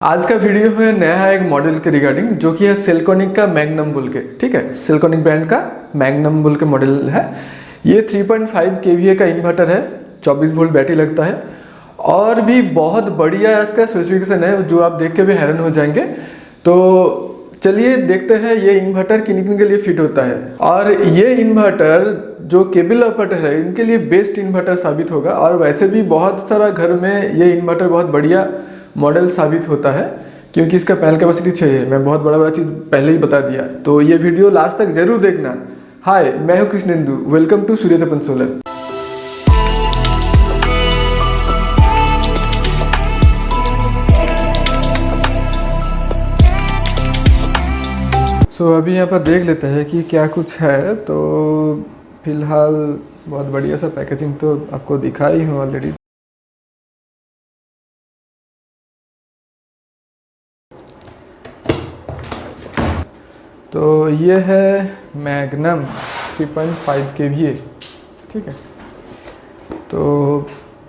आज का वीडियो है नया है एक मॉडल के रिगार्डिंग जो कि है सेल्कोनिक का मैग्नम बोल के। ठीक है, सेल्कोनिक ब्रांड का मैग्नम बोल के मॉडल है। ये 3.5 kVA का इन्वर्टर है, 24 वोल्ट बैटरी लगता है और भी बहुत बढ़िया इसका स्पेसिफिकेशन है जो आप देख के भी हैरान हो जाएंगे। तो चलिए देखते हैं ये इन्वर्टर किन किन के लिए फिट होता है। और ये इन्वर्टर जो केबल ऑपरेटर है इनके लिए बेस्ट इन्वर्टर साबित होगा। और वैसे भी बहुत सारा घर में ये इन्वर्टर बहुत बढ़िया मॉडल साबित होता है क्योंकि इसका पैनल कैपेसिटी 6 है। मैं बहुत बड़ा चीज़ पहले ही बता दिया, तो ये वीडियो लास्ट तक जरूर देखना। हाय, मैं हूँ कृष्णेंदु, वेलकम टू सूर्यतपन सोलर। सो अभी यहाँ पर देख लेते हैं कि क्या कुछ है। तो फिलहाल बहुत बढ़िया सा पैकेजिंग तो आपको दिखा ही हूँ ऑलरेडी। तो ये है मैग्नम 3.5 kVA। ठीक है, तो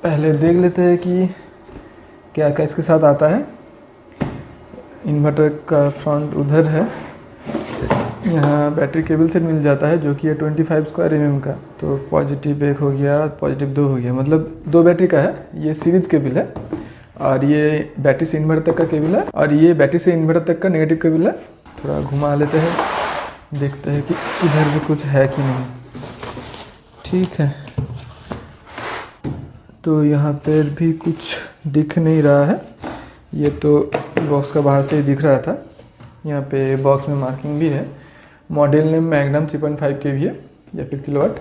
पहले देख लेते हैं कि क्या क्या इसके साथ आता है। इन्वर्टर का फ्रंट उधर है, यहाँ बैटरी केबल सेट मिल जाता है जो कि है 25 स्क्वायर mm का। तो पॉजिटिव एक हो गया, पॉजिटिव 2 हो गया, मतलब 2 बैटरी का है। ये सीरीज केबल है और ये बैटरी से इन्वर्टर तक का केबल है और ये बैटरी से इन्वर्टर तक का नेगेटिव केबल है। थोड़ा घुमा लेते हैं, देखते हैं कि इधर भी कुछ है कि नहीं। ठीक है, तो यहाँ पर भी कुछ दिख नहीं रहा है। ये तो बॉक्स का बाहर से ही दिख रहा था। यहाँ पे बॉक्स में मार्किंग भी है। मॉडल नेम मैग्नम 3.5 kVA या फिर kilowatt.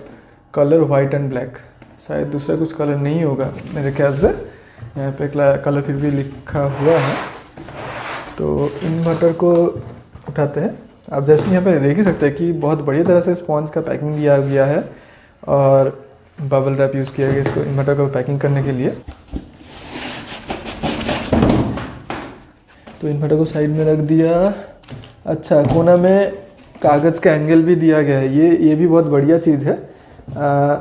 Colour white and black, शायद दूसरा कुछ कलर नहीं होगा मेरे ख्याल से। यहाँ पे कलर फिर भी लिखा हुआ है। तो इन्वर्टर को उठाते हैं। आप जैसे यहाँ पे देख ही सकते हैं कि बहुत बढ़िया तरह से स्पॉन्ज का पैकिंग दिया गया है और बबल रैप यूज़ किया गया इसको इन्वर्टर को पैकिंग करने के लिए। तो इन्वर्टर को साइड में रख दिया। अच्छा, कोना में कागज़ का एंगल भी दिया गया है। ये भी बहुत बढ़िया चीज़ है।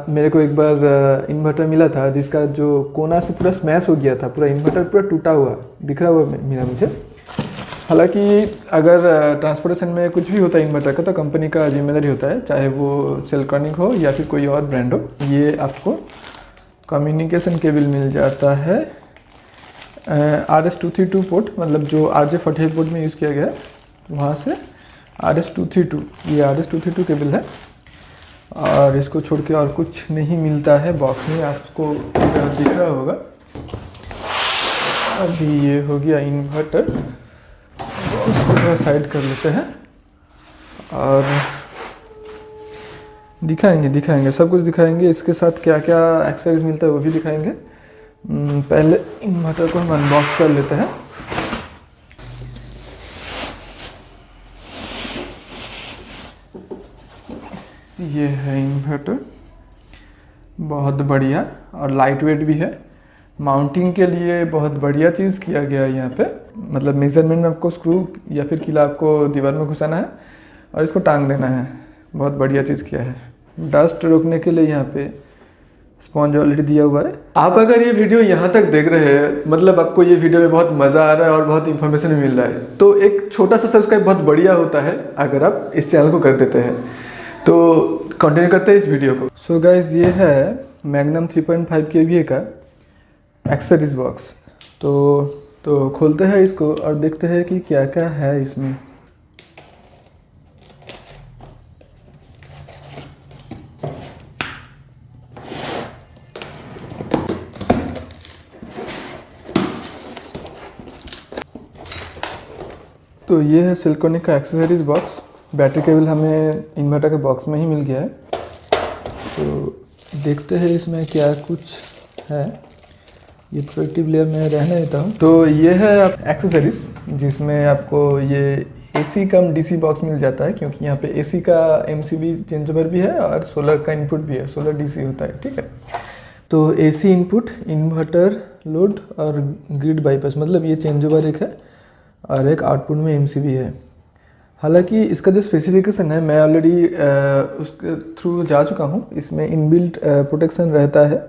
मेरे को एक बार इन्वर्टर मिला था जिसका जो कोना से पूरा स्मैश हो गया था, पूरा इन्वर्टर पूरा टूटा हुआ दिख रहा हुआ मिला मुझे। हालांकि अगर ट्रांसपोर्टेशन में कुछ भी होता है इन्वर्टर का तो कंपनी का जिम्मेदारी होता है, चाहे वो सेल्कोनिक हो या फिर कोई और ब्रांड हो। ये आपको कम्युनिकेशन केबल मिल जाता है RS-232 पोर्ट, मतलब जो RJ-48 पोर्ट में यूज़ किया गया है वहाँ से RS-232, ये RS-232 केबल है। और इसको छोड़ के और कुछ नहीं मिलता है बॉक्स में, आपको दिख रहा होगा। अभी ये हो गया इन्वर्टर, उसको थोड़ा साइड कर लेते हैं और दिखाएंगे सब कुछ दिखाएंगे। इसके साथ क्या क्या एक्सेसरीज मिलता है वो भी दिखाएंगे। पहले इन्वर्टर को हम अनबॉक्स कर लेते हैं। ये है इन्वर्टर, बहुत बढ़िया और लाइट वेट भी है। माउंटिंग के लिए बहुत बढ़िया चीज़ किया गया है यहाँ पे, मतलब मेजरमेंट में आपको स्क्रू या फिर किला आपको दीवार में घुसाना है और इसको टांग देना है। बहुत बढ़िया चीज़ किया है। डस्ट रोकने के लिए यहाँ पे स्पॉन्ज ऑलरेडी दिया हुआ है। आप अगर ये वीडियो यहाँ तक देख रहे हैं, मतलब आपको ये वीडियो में बहुत मज़ा आ रहा है और बहुत इन्फॉर्मेशन भी मिल रहा है, तो एक छोटा सा सब्सक्राइब बहुत बढ़िया होता है अगर आप इस चैनल को कर देते हैं। तो कंटिन्यू करते हैं इस वीडियो को। सो गाइज, ये है मैग्नम 3.5 kVA का एक्सेसरीज बॉक्स। तो खोलते हैं इसको और देखते हैं कि क्या क्या है इसमें। तो ये है सेल्कोनिक का एक्सेसरीज बॉक्स। बैटरी केबल हमें इन्वर्टर के बॉक्स में ही मिल गया है। तो देखते हैं इसमें क्या कुछ है। ये प्रोटेक्टिव लेयर में रहने देता हूँ। तो ये है एक्सेसरीज जिसमें आपको ये AC कम DC बॉक्स मिल जाता है, क्योंकि यहाँ पे AC का MCB चेंज ओवर भी है और सोलर का इनपुट भी है, सोलर DC होता है। ठीक है, तो AC इनपुट, इन्वर्टर लोड और ग्रिड बाईपास, मतलब ये चेंज ओवर एक है और एक आउटपुट में MCB है। हालांकि इसका जो स्पेसिफिकेशन है मैं ऑलरेडी उसके थ्रू जा चुका हूँ। इसमें इनबिल्ट प्रोटेक्शन रहता है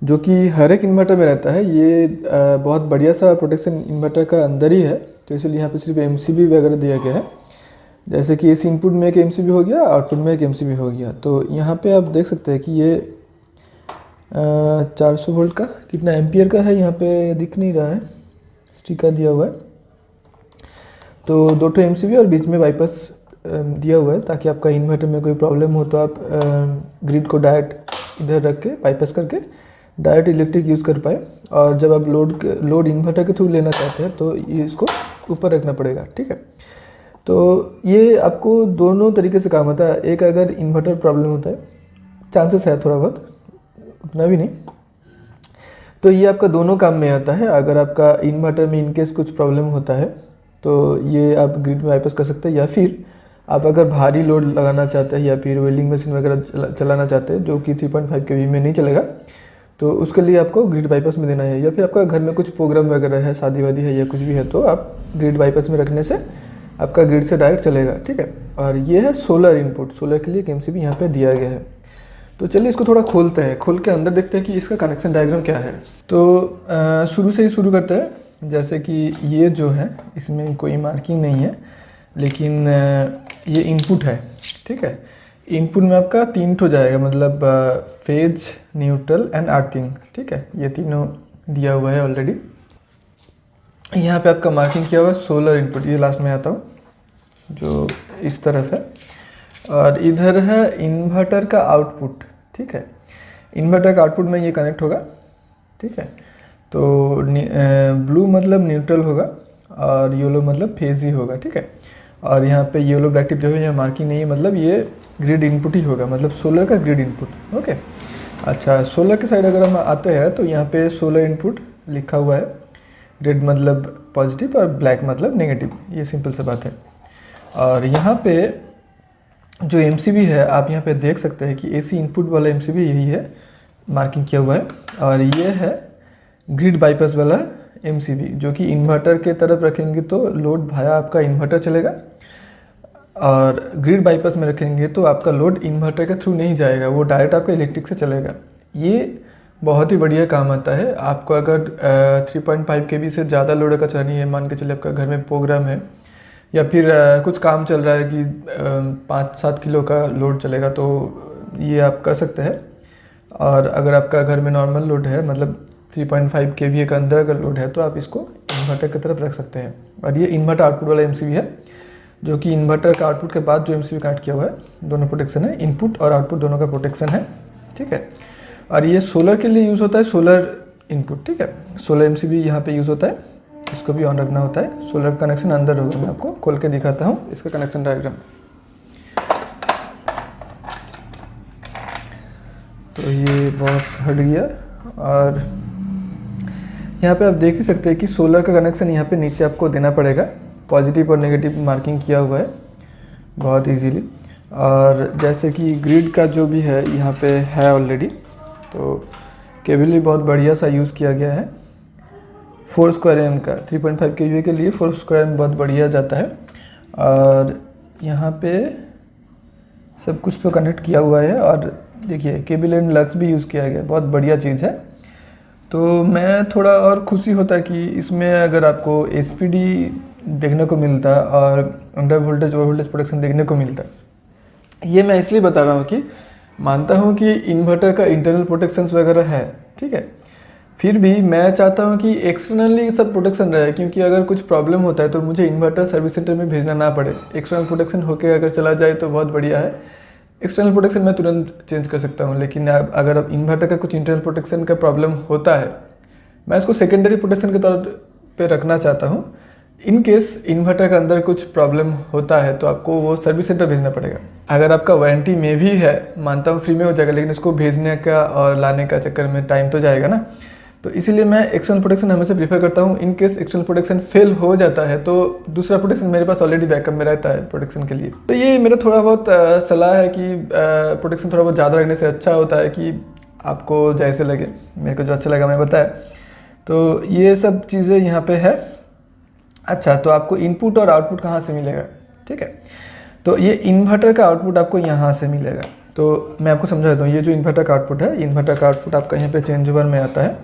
जो कि हर एक इन्वर्टर में रहता है। ये बहुत बढ़िया सा प्रोटेक्शन इन्वर्टर का अंदर ही है, तो इसलिए यहाँ पे सिर्फ MCB वगैरह दिया गया है। जैसे कि इस इनपुट में एक MCB हो गया, आउटपुट में एक MCB हो गया। तो यहाँ पे आप देख सकते हैं कि ये 400 वोल्ट का कितना एम्पियर का है, यहाँ पे दिख नहीं रहा है, स्टिकर दिया हुआ है। तो 2 MCB और बीच में बाईपास दिया हुआ है, ताकि आपका इन्वर्टर में कोई प्रॉब्लम हो तो आप ग्रिड को डायरेक्ट इधर रख के बाईपास करके डायरेक्ट इलेक्ट्रिक यूज़ कर पाए। और जब आप लोड इन्वर्टर के थ्रू लेना चाहते हैं तो ये इसको ऊपर रखना पड़ेगा, ठीक है। तो ये आपको दोनों तरीके से काम आता है। एक, अगर इन्वर्टर प्रॉब्लम होता है, चांसेस है थोड़ा बहुत, उतना भी नहीं, तो ये आपका दोनों काम में आता है। अगर आपका इन्वर्टर में इनकेस कुछ प्रॉब्लम होता है तो ये आप ग्रिड में बाईपास कर सकते हैं, या फिर आप अगर भारी लोड लगाना चाहते हैं या फिर वेल्डिंग मशीन वगैरह चलाना चाहते हैं जो कि 3.5 kV में नहीं चलेगा, तो उसके लिए आपको ग्रिड बाईपास में देना है। या फिर आपका घर में कुछ प्रोग्राम वगैरह है, शादी वादी है या कुछ भी है, तो आप ग्रिड बाईपास में रखने से आपका ग्रिड से डायरेक्ट चलेगा, ठीक है। और ये है सोलर इनपुट, सोलर के लिए एक MCB यहाँ पे दिया गया है। तो चलिए इसको थोड़ा खोलते हैं, खोल के अंदर देखते हैं कि इसका कनेक्शन डायग्राम क्या है। तो शुरू से ही शुरू करते हैं। जैसे कि ये जो है इसमें कोई मार्किंग नहीं है, लेकिन ये इनपुट है, ठीक है। इनपुट में आपका 3 ठो जाएगा, मतलब फेज, न्यूट्रल एंड अर्थिंग, ठीक है। ये तीनों दिया हुआ है ऑलरेडी। यहाँ पे आपका मार्किंग किया हुआ है सोलर इनपुट, ये लास्ट में आता हूँ, जो इस तरफ है। और इधर है इन्वर्टर का आउटपुट, ठीक है। इन्वर्टर का आउटपुट में ये कनेक्ट होगा, ठीक है। तो ब्लू मतलब न्यूट्रल होगा और येलो मतलब फेज ही होगा, ठीक है। और यहाँ पे येलो ब्लैक टिप जो है, यहाँ मार्किंग नहीं है, मतलब ये ग्रिड इनपुट ही होगा, मतलब सोलर का ग्रिड इनपुट, ओके। अच्छा, सोलर के साइड अगर हम आते हैं तो यहाँ पे सोलर इनपुट लिखा हुआ है, रेड मतलब पॉजिटिव और ब्लैक मतलब नेगेटिव, ये सिंपल सा बात है। और यहाँ पे जो MCB है, आप यहाँ पे देख सकते हैं कि AC इनपुट वाला MCB यही है, मार्किंग किया हुआ है। और ये है ग्रिड बाईपास वाला MCB, जो कि इन्वर्टर के तरफ रखेंगे तो लोड भाया आपका इन्वर्टर चलेगा, और ग्रिड बाईपास में रखेंगे तो आपका लोड इन्वर्टर के थ्रू नहीं जाएगा, वो डायरेक्ट आपका इलेक्ट्रिक से चलेगा। ये बहुत ही बढ़िया काम आता है आपको। अगर 3.5 kV से ज़्यादा लोड अगर चलानी है, मान के चलिए आपका घर में प्रोग्राम है या फिर कुछ काम चल रहा है कि 5-7 किलो का लोड चलेगा, तो ये आप कर सकते हैं। और अगर आपका घर में नॉर्मल लोड है, मतलब 3.5 kVA के अंदर अगर लोड है, तो आप इसको इन्वर्टर की तरफ रख सकते हैं। और ये इन्वर्टर आउटपुट वाला MCB है, जो कि इन्वर्टर का आउटपुट के बाद जो MCB कनेक्ट किया हुआ है, दोनों प्रोटेक्शन है, इनपुट और आउटपुट दोनों का प्रोटेक्शन है, ठीक है। और ये सोलर के लिए यूज़ होता है, सोलर इनपुट, ठीक है। सोलर MCB यहाँ पे यूज़ होता है, इसको भी ऑन रखना होता है। सोलर कनेक्शन अंदर होगा, मैं आपको खोल के दिखाता हूँ इसका कनेक्शन डायग्राम। तो ये बॉक्स हट गया, और यहाँ पे आप देख ही सकते हैं कि सोलर का कनेक्शन यहाँ पे नीचे आपको देना पड़ेगा, पॉजिटिव और नेगेटिव मार्किंग किया हुआ है बहुत इजीली। और जैसे कि ग्रिड का जो भी है यहाँ पे है ऑलरेडी, तो केबल भी बहुत बढ़िया सा यूज़ किया गया है। 4² mm का 3.5 kVA के लिए 4² mm बहुत बढ़िया जाता है। और यहाँ पे सब कुछ तो कनेक्ट किया हुआ है, और देखिए केबल एंड लक्स भी यूज़ किया गया है, बहुत बढ़िया चीज़ है। तो मैं थोड़ा और खुशी होता कि इसमें अगर आपको SPD देखने को मिलता और under voltage over voltage protection देखने को मिलता। ये मैं इसलिए बता रहा हूँ कि मानता हूँ कि इन्वर्टर का इंटरनल प्रोटेक्शंस वगैरह है, ठीक है, फिर भी मैं चाहता हूँ कि एक्सटर्नली सब प्रोटेक्शन रहे, क्योंकि अगर कुछ प्रॉब्लम होता है तो मुझे इन्वर्टर सर्विस सेंटर में भेजना ना पड़े। एक्सटर्नल प्रोटेक्शन होकर अगर चला जाए तो बहुत बढ़िया है। एक्सटर्नल प्रोटेक्शन मैं तुरंत चेंज कर सकता हूँ, लेकिन अगर अब इन्वर्टर का कुछ इंटरनल प्रोटेक्शन का प्रॉब्लम होता है, मैं इसको सेकेंडरी प्रोटेक्शन के तौर पे रखना चाहता हूँ। इन केस इन्वर्टर के अंदर कुछ प्रॉब्लम होता है तो आपको वो सर्विस सेंटर भेजना पड़ेगा। अगर आपका वारंटी में भी है, मानता हूँ फ्री में हो जाएगा, लेकिन इसको भेजने का और लाने का चक्कर में टाइम तो जाएगा ना। तो इसीलिए मैं एक्सटर्नल प्रोटेक्शन हमेशा प्रीफर करता हूँ। In case external protection fail हो जाता है तो दूसरा प्रोटेक्शन मेरे पास ऑलरेडी बैकअप में रहता है प्रोटेक्शन के लिए। तो ये मेरा थोड़ा बहुत सलाह है कि प्रोटेक्शन थोड़ा बहुत ज़्यादा रखने से अच्छा होता है, कि आपको जैसे लगे, मेरे को जो अच्छा लगा मैं बताया। तो ये सब चीज़ें यहाँ पे है। अच्छा, तो आपको इनपुट और आउटपुट कहाँ से मिलेगा, ठीक है। तो ये इन्वर्टर का आउटपुट आपको यहाँ से मिलेगा, तो मैं आपको समझा देता हूँ। ये जो इन्वर्टर का आउटपुट है, इन्वर्टर का आउटपुट आपका यहाँ पे चेंज ओवर में आता है,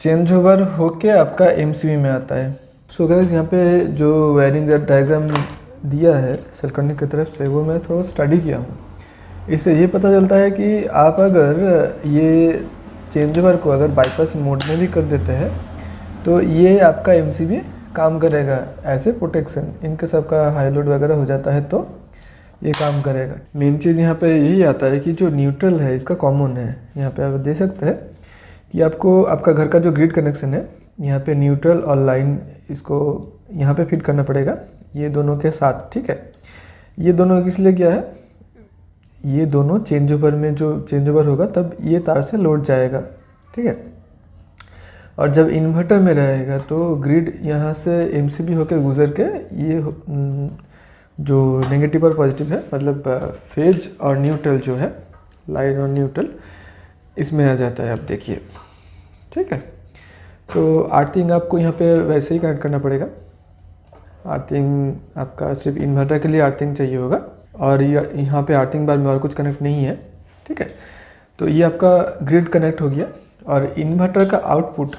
चेंज ओवर होके आपका एमसीबी में आता है। सो गाइस यहाँ पे जो वायरिंग डायग्राम दिया है सेलकॉनिक की तरफ से, वो मैं थोड़ा स्टडी किया हूँ। इससे ये पता चलता है कि आप अगर ये चेंज ओवर को अगर बाईपास मोड में भी कर देते हैं तो ये आपका एमसीबी काम करेगा एज ए प्रोटेक्शन। इनके सबका हाई लोड वगैरह हो जाता है तो ये काम करेगा। मेन चीज़ यहाँ पे यही आता है कि जो न्यूट्रल है इसका कॉमन है। यहाँ पे आप देख सकते हैं कि आपको आपका घर का जो ग्रिड कनेक्शन है, यहाँ पे न्यूट्रल और लाइन इसको यहाँ पे फिट करना पड़ेगा, ये दोनों के साथ, ठीक है। ये दोनों किस लिए क्या है, ये दोनों चेंज ओवर में जो चेंज ओवर होगा तब ये तार से लोड जाएगा, ठीक है। और जब इन्वर्टर में रहेगा तो ग्रिड यहाँ से एमसीबी होकर गुजर के ये जो नेगेटिव और पॉजिटिव है, मतलब फेज और न्यूट्रल जो है, लाइन और न्यूट्रल, इसमें आ जाता है। आप देखिए, ठीक है। तो अर्थिंग आपको यहाँ पे वैसे ही कनेक्ट करना पड़ेगा। अर्थिंग आपका सिर्फ इन्वर्टर के लिए अर्थिंग चाहिए होगा, और यहाँ पे अर्थिंग बार में और कुछ कनेक्ट नहीं है, ठीक है। तो ये आपका ग्रिड कनेक्ट हो गया, और इन्वर्टर का आउटपुट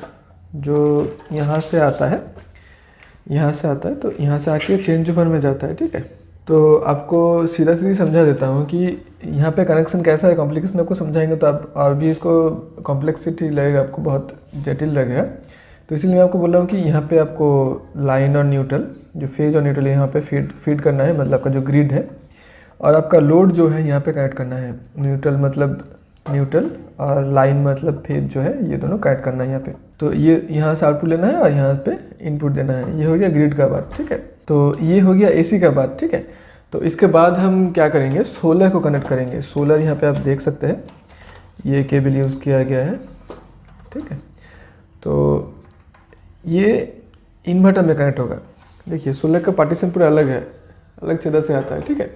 जो यहाँ से आता है, यहाँ से आता है, तो यहाँ से आके चेंज ओवर में जाता है, ठीक है। तो आपको सीधा सीधी समझा देता हूँ कि यहाँ पे कनेक्शन कैसा है। कॉम्प्लिकेशन आपको समझाएंगे तो आप और भी इसको कॉम्प्लेक्सिटी लगेगा, आपको बहुत जटिल लगेगा। तो इसलिए मैं आपको बोल रहा हूँ कि यहाँ पे आपको लाइन और न्यूट्रल, जो फेज और न्यूट्रल यहाँ पे फीड करना है, मतलब आपका जो ग्रिड है, और आपका लोड जो है यहाँ पे कनेक्ट करना है। न्यूट्रल मतलब न्यूट्रल और लाइन मतलब फेज जो है, ये दोनों कनेक्ट करना है यहाँ पे। तो ये यहाँ से आउटपुट लेना है और यहाँ पे इनपुट देना है। ये हो गया ग्रिड का बात, ठीक है। तो ये हो गया एसी का बात, ठीक है। तो इसके बाद हम क्या करेंगे, सोलर को कनेक्ट करेंगे। सोलर यहाँ पे आप देख सकते हैं, ये केबल यूज़ किया गया है, ठीक है। तो ये इन्वर्टर में कनेक्ट होगा। देखिए सोलर का पार्टीशन पूरा अलग है, अलग जगह से आता है, ठीक है।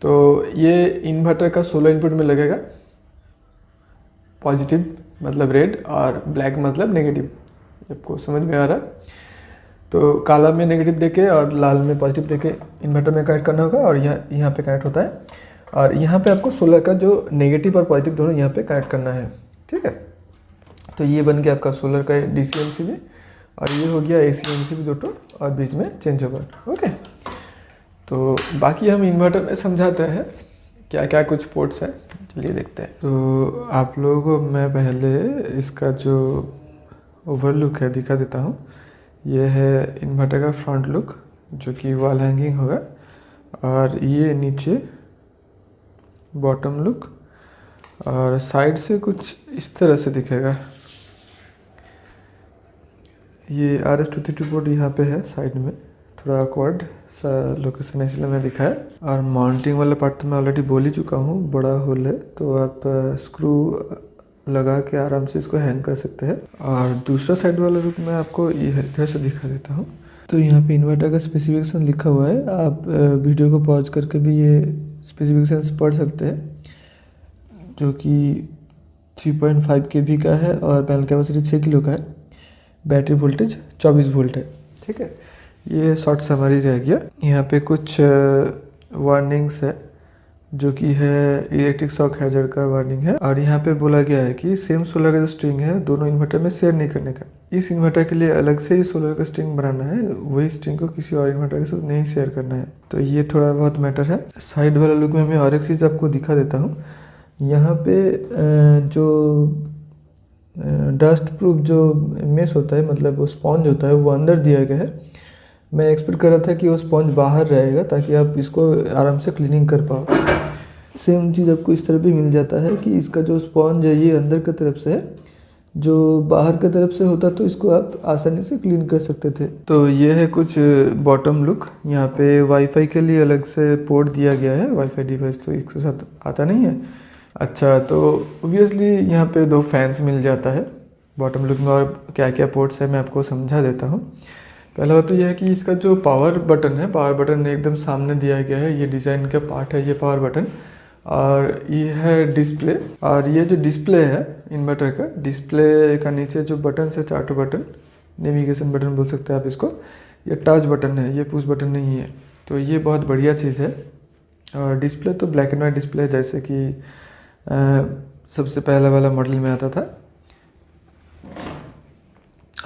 तो ये इन्वर्टर का सोलर इनपुट में लगेगा, पॉजिटिव मतलब रेड और ब्लैक मतलब नेगेटिव। आपको समझ में आ रहा है? तो काला में नेगेटिव देके और लाल में पॉजिटिव देके इन्वर्टर में कनेक्ट करना होगा, और यहाँ पे कनेक्ट होता है। और यहाँ पे आपको सोलर का जो नेगेटिव और पॉजिटिव दोनों यहाँ पे कनेक्ट करना है, ठीक है। तो ये बन गया आपका सोलर का डीसी एमसीबी, और ये हो गया एसी एमसीबी दोनों, और बीच में चेंज ओवर, ओके। तो बाकी हम इन्वर्टर में समझाते हैं क्या क्या कुछ पोर्ट्स है, चलिए देखते हैं। तो आप लोगों को मैं पहले इसका जो ओवरलुक है दिखा देता हूँ। ये है इन्वर्टर का फ्रंट लुक, जो कि वॉल हैंगिंग होगा, और ये नीचे बॉटम लुक, और साइड से कुछ इस तरह से दिखेगा। ये RS-232 पोर्ट यहाँ पे है साइड में, थोड़ा ऑकवर्ड सा लोकेशन है इसलिए मैं दिखाया। और माउंटिंग वाला पार्ट तो मैं ऑलरेडी बोल ही चुका हूँ, बड़ा होल है तो आप स्क्रू लगा के आराम से इसको हैंग कर सकते हैं। और दूसरा साइड वाला लुक मैं आपको इधर से दिखा देता हूँ। तो यहाँ पे इन्वर्टर का स्पेसिफिकेशन लिखा हुआ है, आप वीडियो को पॉज करके भी ये स्पेसिफिकेशन पढ़ सकते हैं, जो कि 3.5 kV का है, और पैनल कैपेसिटी 6 किलो का है। बैटरी वोल्टेज 24 वोल्ट है, ठीक है। ये शॉर्ट समरी रह गया। यहाँ पे कुछ वार्निंग्स है, जो कि है इलेक्ट्रिक शॉक हैजर्ड का वार्निंग है। और यहाँ पे बोला गया है कि सेम सोलर का जो स्ट्रिंग है दोनों इन्वर्टर में शेयर नहीं करने का। इस इन्वर्टर के लिए अलग से ही सोलर का स्ट्रिंग बनाना है, वही स्ट्रिंग को किसी और इन्वर्टर के साथ नहीं शेयर करना है। तो ये थोड़ा बहुत मैटर है। साइड वाला लुक में मैं और एक चीज़ आपको दिखा देता हूँ। यहाँ पे जो डस्ट प्रूफ जो मेश होता है, मतलब वो स्पॉन्ज होता है, वो अंदर दिया गया है। मैं एक्सपेक्ट कर रहा था कि वो स्पॉन्ज बाहर रहेगा ताकि आप इसको आराम से क्लीनिंग कर पाओ। सेम चीज़ आपको इस तरह भी मिल जाता है कि इसका जो स्पॉन्ज है ये अंदर की तरफ से है, जो बाहर की तरफ से होता तो इसको आप आसानी से क्लीन कर सकते थे। तो ये है कुछ बॉटम लुक। यहाँ पे वाईफाई के लिए अलग से पोर्ट दिया गया है, वाईफाई डिवाइस तो एक साथ आता नहीं है। अच्छा, तो ओबियसली यहाँ पे 2 फैंस मिल जाता है बॉटम लुक में। और क्या क्या पोर्ट्स है मैं आपको समझा देता हूँ। पहला बात तो यह है कि इसका जो पावर बटन है, पावर बटन एकदम सामने दिया गया है। ये डिज़ाइन का पार्ट है, ये पावर बटन। और ये है डिस्प्ले, और ये जो डिस्प्ले है इन्वर्टर का, डिस्प्ले का नीचे जो बटन है 4 बटन, नेविगेशन बटन बोल सकते हैं आप इसको। ये टच बटन है, ये पुश बटन नहीं है। तो ये बहुत बढ़िया चीज़ है। और डिस्प्ले तो ब्लैक एंड वाइट डिस्प्ले जैसे कि सबसे पहला वाला मॉडल में आता था।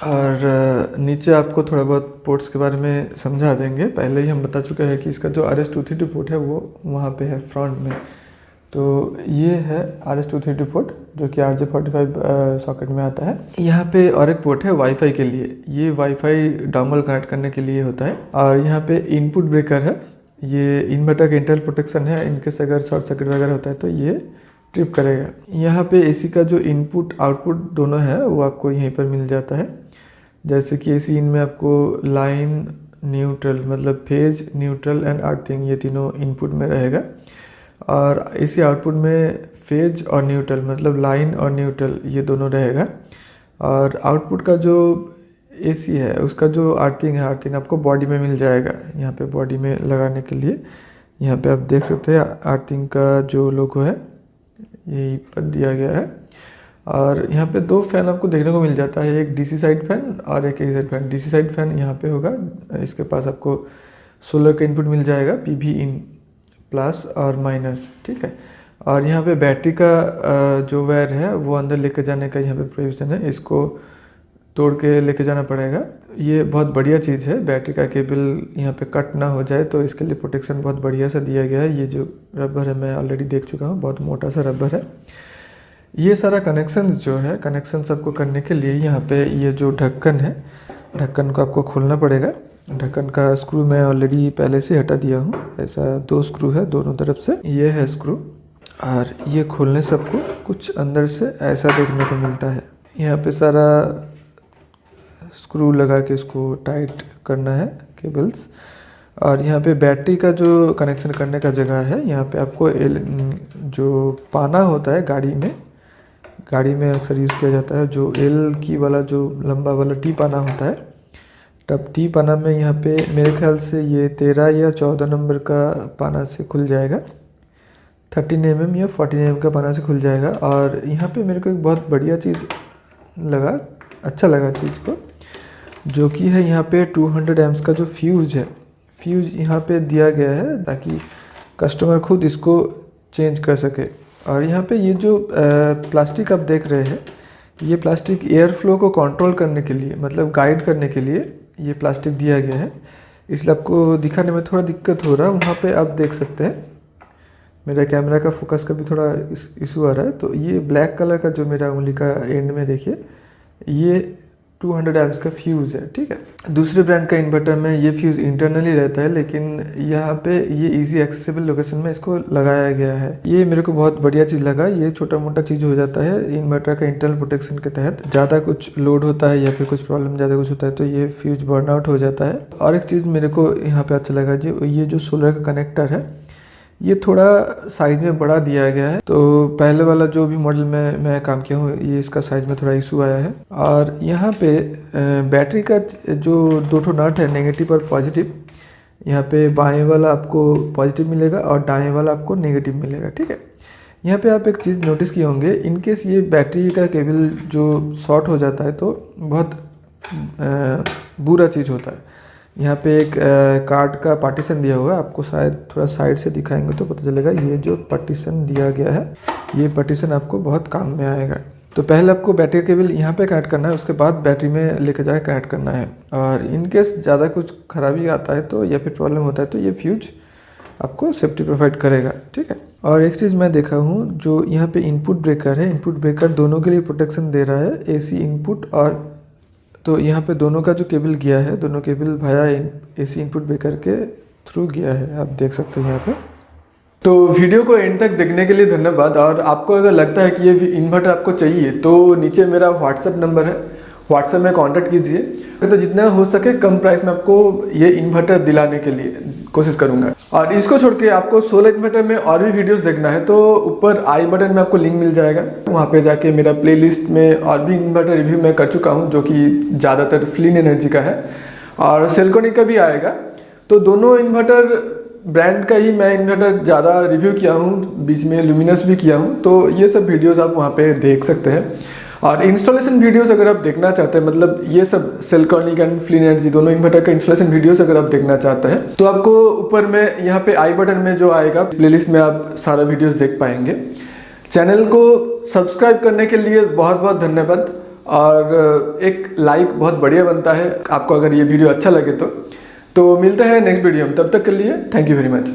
और नीचे आपको थोड़ा बहुत पोर्ट्स के बारे में समझा देंगे, पहले ही हम बता चुके हैं कि इसका जो RS-232 पोर्ट है वो वहाँ पे है फ्रंट में। तो ये है RS-232 पोर्ट जो कि RJ45 सॉकेट में आता है। यहाँ पे और एक पोर्ट है वाईफाई के लिए, ये वाईफाई डोंगल कनेक्ट करने के लिए होता है। और यहाँ पे इनपुट ब्रेकर है, ये इन्वर्टर का इंटरनल प्रोटेक्शन है, इनकेस अगर शॉर्ट सर्किट वगैरह होता है तो ये ट्रिप करेगा। यहाँ पे AC का जो इनपुट आउटपुट दोनों है वो आपको यहीं पर मिल जाता है। जैसे कि AC इन में आपको लाइन, न्यूट्रल मतलब फेज, न्यूट्रल एंड अर्थिंग, ये तीनों इनपुट में रहेगा। और AC आउटपुट में फेज और न्यूट्रल मतलब लाइन और न्यूट्रल ये दोनों रहेगा। और आउटपुट का जो AC है उसका जो अर्थिंग है, अर्थिंग आपको बॉडी में मिल जाएगा। यहाँ पे बॉडी में लगाने के लिए यहाँ पे आप देख सकते हैं अर्थिंग का जो लोगो है यही पर दिया गया है। और यहाँ पे दो फैन आपको देखने को मिल जाता है, एक DC साइड फैन और एक AC side fan. DC side fan यहाँ पे होगा, इसके पास आपको सोलर का इनपुट मिल जाएगा, PV इन प्लस और माइनस, ठीक है। और यहाँ पे बैटरी का जो वायर है वो अंदर लेके जाने का यहाँ पे प्रोविजन है, इसको तोड़ के लेके जाना पड़ेगा। ये बहुत बढ़िया चीज़ है, बैटरी का केबल यहाँ पे कट ना हो जाए तो इसके लिए प्रोटेक्शन बहुत बढ़िया सा दिया गया है। ये जो रबर है मैं ऑलरेडी देख चुका हूँ, बहुत मोटा सा रबर है। ये सारा कनेक्शन जो है, कनेक्शन सबको करने के लिए यहाँ पे ये जो ढक्कन है, ढक्कन को आपको खोलना पड़ेगा। ढक्कन का स्क्रू मैं ऑलरेडी पहले से हटा दिया हूँ, ऐसा 2 स्क्रू है दोनों तरफ से, ये है स्क्रू। और ये खोलने से आपको कुछ अंदर से ऐसा देखने को मिलता है। यहाँ पे सारा स्क्रू लगा के इसको टाइट करना है केबल्स। और यहाँ पे बैटरी का जो कनेक्शन करने का जगह है, यहाँ पे आपको जो पाना होता है गाड़ी में अक्सर यूज़ किया जाता है, जो L की वाला जो लंबा वाला टी पाना होता है, तब टी पाना में यहाँ पे मेरे ख्याल से ये 13 या 14 नंबर का पाना से खुल जाएगा, 13 mm या 14 mm का पाना से खुल जाएगा। और यहाँ पे मेरे को एक बहुत बढ़िया चीज़ लगा, अच्छा लगा चीज़ को, जो कि है यहाँ पे 200 एम्स का जो फ्यूज़ है, फ्यूज़ यहाँ पे दिया गया है ताकि कस्टमर खुद इसको चेंज कर सके। और यहाँ पे ये जो प्लास्टिक आप देख रहे हैं, ये प्लास्टिक एयर फ्लो को कंट्रोल करने के लिए मतलब गाइड करने के लिए ये प्लास्टिक दिया गया है, इसलिए आपको दिखाने में थोड़ा दिक्कत हो रहा है। वहाँ पे आप देख सकते हैं मेरा कैमरा का फोकस का भी थोड़ा इशू आ रहा है। तो ये ब्लैक कलर का जो मेरा उंगली का एंड में देखिए, ये 200 एम्प्स का फ्यूज़ है, ठीक है। दूसरे ब्रांड का इन्वर्टर में ये फ्यूज़ इंटरनली रहता है, लेकिन यहाँ पे ये इजी एक्सेसिबल लोकेशन में इसको लगाया गया है। ये मेरे को बहुत बढ़िया चीज़ लगा। ये छोटा मोटा चीज़ हो जाता है इन्वर्टर का इंटरनल प्रोटेक्शन के तहत, ज़्यादा कुछ लोड होता है या फिर कुछ प्रॉब्लम ज़्यादा कुछ होता है तो ये फ्यूज़ बर्न आउट हो जाता है। और एक चीज़ मेरे को यहाँ पर अच्छा लगा जी, ये जो सोलर का कनेक्टर है ये थोड़ा साइज़ में बड़ा दिया गया है। तो पहले वाला जो भी मॉडल में मैं काम किया हूँ ये इसका साइज़ में थोड़ा इशू आया है। और यहाँ पे बैटरी का जो 2 नट है, नेगेटिव और पॉजिटिव, यहाँ पे बाएं वाला आपको पॉजिटिव मिलेगा और दाएं वाला आपको नेगेटिव मिलेगा, ठीक है। यहाँ पे आप एक चीज़ नोटिस किए होंगे, इनकेस ये बैटरी का केबल जो शॉर्ट हो जाता है तो बहुत बुरा चीज़ होता है। यहाँ पे एक कार्ड का पार्टीशन दिया हुआ है, आपको शायद थोड़ा साइड से दिखाएंगे तो पता चलेगा। ये जो पार्टीशन दिया गया है, ये पार्टीशन आपको बहुत काम में आएगा। तो पहले आपको बैटरी केबल यहाँ पे कनेक्ट करना है, उसके बाद बैटरी में लेकर जाकर कनेक्ट करना है। और इनकेस ज़्यादा कुछ खराबी आता है तो या फिर प्रॉब्लम होता है तो ये फ्यूज आपको सेफ्टी प्रोवाइड करेगा, ठीक है। और एक चीज़ मैं देखा हूँ, जो यहाँ पे इनपुट ब्रेकर है, इनपुट ब्रेकर दोनों के लिए प्रोटेक्शन दे रहा है, AC इनपुट और तो यहाँ पे दोनों का जो केबल गया है, दोनों केबल भाया AC इनपुट ब्रेकर के थ्रू गया है, आप देख सकते हैं यहाँ पे। तो वीडियो को एंड तक देखने के लिए धन्यवाद। और आपको अगर लगता है कि ये इन्वर्टर आपको चाहिए तो नीचे मेरा व्हाट्सएप नंबर है, व्हाट्सएप में कांटेक्ट कीजिए। तो जितना हो सके कम प्राइस में आपको ये इन्वर्टर दिलाने के लिए कोशिश करूंगा। और इसको छोड़ के आपको सोलर इन्वर्टर में और भी वीडियोस देखना है तो ऊपर आई बटन में आपको लिंक मिल जाएगा, वहाँ पे जाके मेरा प्लेलिस्ट में और भी इन्वर्टर रिव्यू मैं कर चुका हूँ, जो कि ज़्यादातर फ्लिन एनर्जी का है और सेल्कोनिक का भी आएगा। तो दोनों इन्वर्टर ब्रांड का ही मैं इन्वर्टर ज़्यादा रिव्यू किया हूँ, बीच में लुमिनस भी किया हूँ, तो ये सब वीडियोज़ आप वहाँ पर देख सकते हैं। और इंस्टॉलेशन वीडियोस अगर आप देखना चाहते हैं, मतलब ये सब सेल्कॉनिक एंड फ्लिन एनर्जी दोनों इन्वर्टर का इंस्टॉलेशन वीडियोस अगर आप देखना चाहते हैं तो आपको ऊपर में यहाँ पे आई बटन में जो आएगा प्लेलिस्ट में आप सारा वीडियोस देख पाएंगे। चैनल को सब्सक्राइब करने के लिए बहुत बहुत धन्यवाद, और एक लाइक बहुत बढ़िया बनता है आपको अगर ये वीडियो अच्छा लगे तो मिलते हैं नेक्स्ट वीडियो में, तब तक के लिए थैंक यू वेरी मच।